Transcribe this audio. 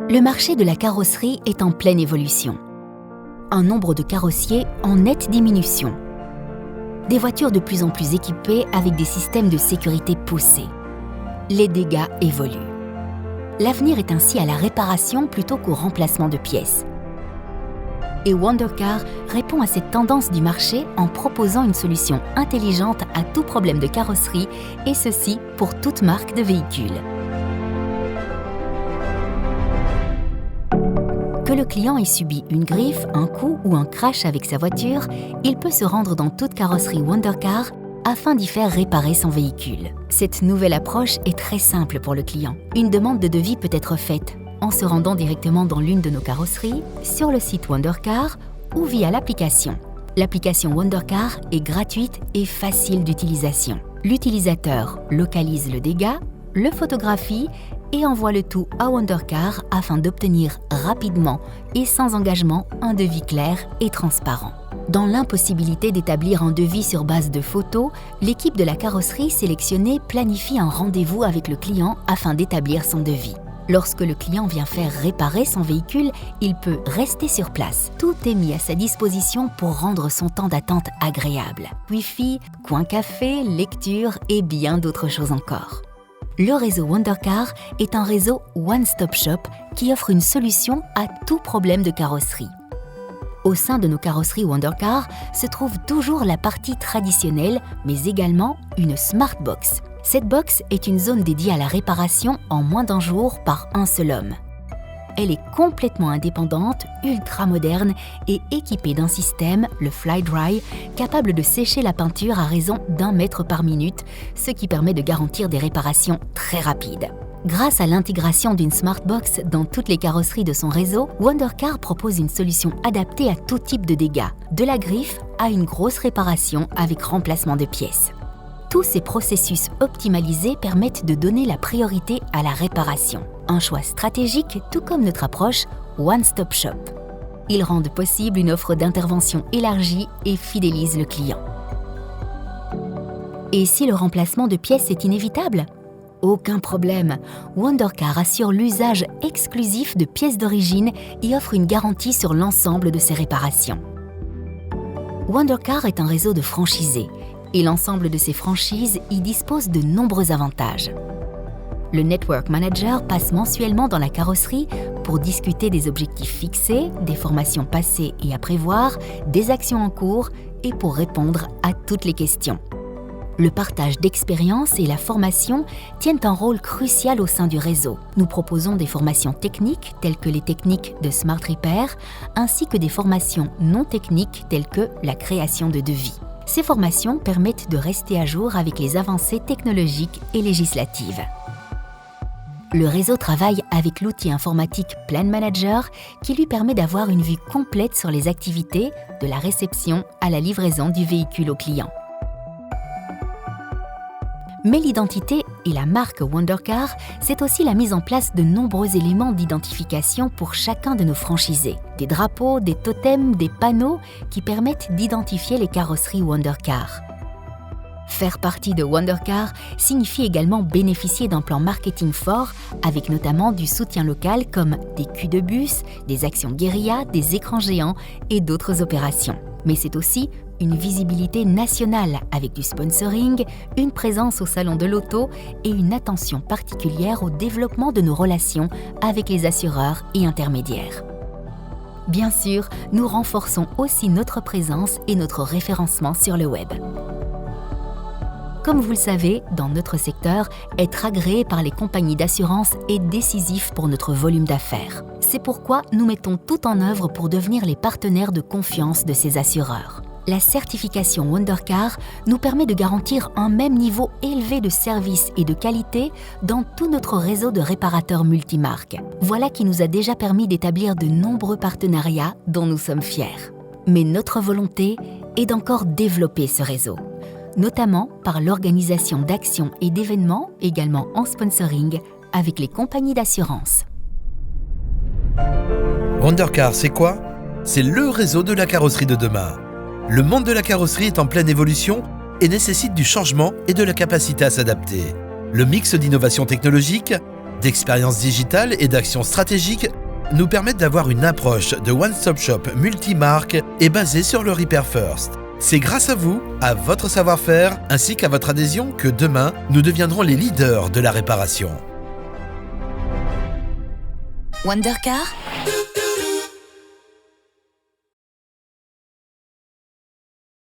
Le marché de la carrosserie est en pleine évolution. Un nombre de carrossiers en nette diminution. Des voitures de plus en plus équipées avec des systèmes de sécurité poussés. Les dégâts évoluent. L'avenir est ainsi à la réparation plutôt qu'au remplacement de pièces. Et Wondercar répond à cette tendance du marché en proposant une solution intelligente à tout problème de carrosserie, et ceci pour toute marque de véhicule. Que le client ait subi une griffe, un coup ou un crash avec sa voiture, il peut se rendre dans toute carrosserie Wondercar afin d'y faire réparer son véhicule. Cette nouvelle approche est très simple pour le client. Une demande de devis peut être faite en se rendant directement dans l'une de nos carrosseries, sur le site Wondercar ou via l'application. L'application Wondercar est gratuite et facile d'utilisation. L'utilisateur localise le dégât, le photographie et envoie le tout à Wondercar afin d'obtenir rapidement et sans engagement un devis clair et transparent. Dans l'impossibilité d'établir un devis sur base de photos, l'équipe de la carrosserie sélectionnée planifie un rendez-vous avec le client afin d'établir son devis. Lorsque le client vient faire réparer son véhicule, il peut rester sur place. Tout est mis à sa disposition pour rendre son temps d'attente agréable. Wi-Fi, coin café, lecture et bien d'autres choses encore. Le réseau Wondercar est un réseau one-stop shop qui offre une solution à tout problème de carrosserie. Au sein de nos carrosseries Wondercar se trouve toujours la partie traditionnelle, mais également une Smart Box. Cette box est une zone dédiée à la réparation en moins d'un jour par un seul homme. Elle est complètement indépendante, ultra moderne et équipée d'un système, le FlyDry, capable de sécher la peinture à raison d'1 mètre par minute, ce qui permet de garantir des réparations très rapides. Grâce à l'intégration d'une Smartbox dans toutes les carrosseries de son réseau, Wondercar propose une solution adaptée à tout type de dégâts, de la griffe à une grosse réparation avec remplacement de pièces. Tous ces processus optimalisés permettent de donner la priorité à la réparation. Un choix stratégique, tout comme notre approche One Stop Shop. Ils rendent possible une offre d'intervention élargie et fidélisent le client. Et si le remplacement de pièces est inévitable ? Aucun problème. Wondercar assure l'usage exclusif de pièces d'origine et offre une garantie sur l'ensemble de ses réparations. Wondercar est un réseau de franchisés et l'ensemble de ces franchises y dispose de nombreux avantages. Le Network Manager passe mensuellement dans la carrosserie pour discuter des objectifs fixés, des formations passées et à prévoir, des actions en cours et pour répondre à toutes les questions. Le partage d'expériences et la formation tiennent un rôle crucial au sein du réseau. Nous proposons des formations techniques telles que les techniques de Smart Repair, ainsi que des formations non techniques telles que la création de devis. Ces formations permettent de rester à jour avec les avancées technologiques et législatives. Le réseau travaille avec l'outil informatique Plan Manager qui lui permet d'avoir une vue complète sur les activités, de la réception à la livraison du véhicule au client. Mais l'identité et la marque Wondercar, c'est aussi la mise en place de nombreux éléments d'identification pour chacun de nos franchisés. Des drapeaux, des totems, des panneaux qui permettent d'identifier les carrosseries Wondercar. Faire partie de Wondercar signifie également bénéficier d'un plan marketing fort avec notamment du soutien local comme des culs de bus, des actions guérilla, des écrans géants et d'autres opérations. Mais c'est aussi une visibilité nationale avec du sponsoring, une présence au salon de l'auto et une attention particulière au développement de nos relations avec les assureurs et intermédiaires. Bien sûr, nous renforçons aussi notre présence et notre référencement sur le web. Comme vous le savez, dans notre secteur, être agréé par les compagnies d'assurance est décisif pour notre volume d'affaires. C'est pourquoi nous mettons tout en œuvre pour devenir les partenaires de confiance de ces assureurs. La certification Wondercar nous permet de garantir un même niveau élevé de service et de qualité dans tout notre réseau de réparateurs multimarques. Voilà qui nous a déjà permis d'établir de nombreux partenariats dont nous sommes fiers. Mais notre volonté est d'encore développer ce réseau, notamment par l'organisation d'actions et d'événements, également en sponsoring, avec les compagnies d'assurance. Wondercar, c'est quoi ? C'est le réseau de la carrosserie de demain. Le monde de la carrosserie est en pleine évolution et nécessite du changement et de la capacité à s'adapter. Le mix d'innovation technologique, d'expérience digitale et d'actions stratégiques nous permettent d'avoir une approche de one-stop shop multimarque et basée sur le Repair First. C'est grâce à vous, à votre savoir-faire, ainsi qu'à votre adhésion que demain, nous deviendrons les leaders de la réparation. Wondercar,